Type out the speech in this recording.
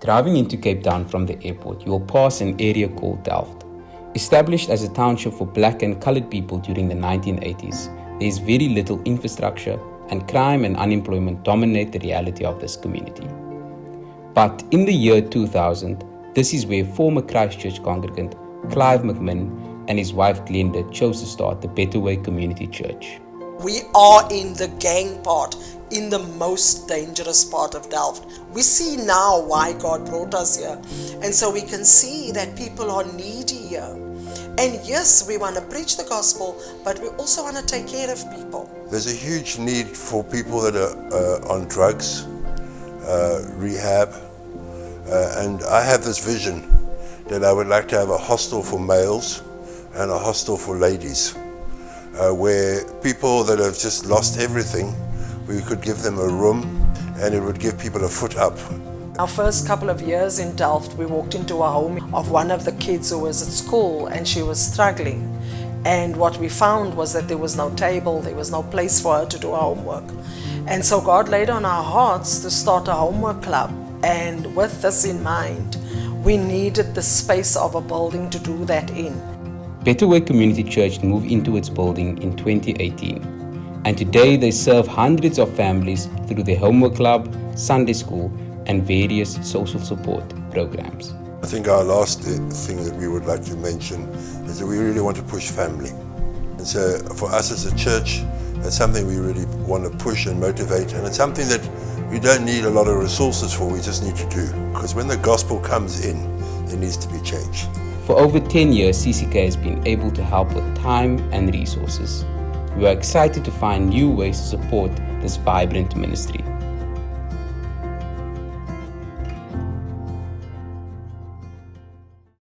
Driving into Cape Town from the airport, you will pass an area called Delft. Established as a township for black and colored people during the 1980s, there is very little infrastructure and crime and unemployment dominate the reality of this community. But in the year 2000, this is where former Christchurch congregant Clive McMinn and his wife Glenda chose to start the Bettaway Community Church. We are in the gang part, in the most dangerous part of Delft. We see now why God brought us here. And so we can see that people are needy here. And yes, we want to preach the gospel, but we also want to take care of people. There's a huge need for people that are on drugs, rehab, and I have this vision that I would like to have a hostel for males and a hostel for ladies, where people that have just lost everything, we could give them a room and it would give people a foot up. Our first couple of years in Delft, we walked into a home of one of the kids who was at school and she was struggling. And what we found was that there was no table, there was no place for her to do her homework. And so God laid on our hearts to start a homework club. And with this in mind, we needed the space of a building to do that in. Bettaway Community Church moved into its building in 2018. And today they serve hundreds of families through their homework club, Sunday school, and various social support programs. I think our last thing that we would like to mention is that we really want to push family. And so for us as a church, that's something we really want to push and motivate, and it's something that we don't need a lot of resources for, we just need to do. Because when the gospel comes in, there needs to be change. For over 10 years, CCK has been able to help with time and resources. We are excited to find new ways to support this vibrant ministry.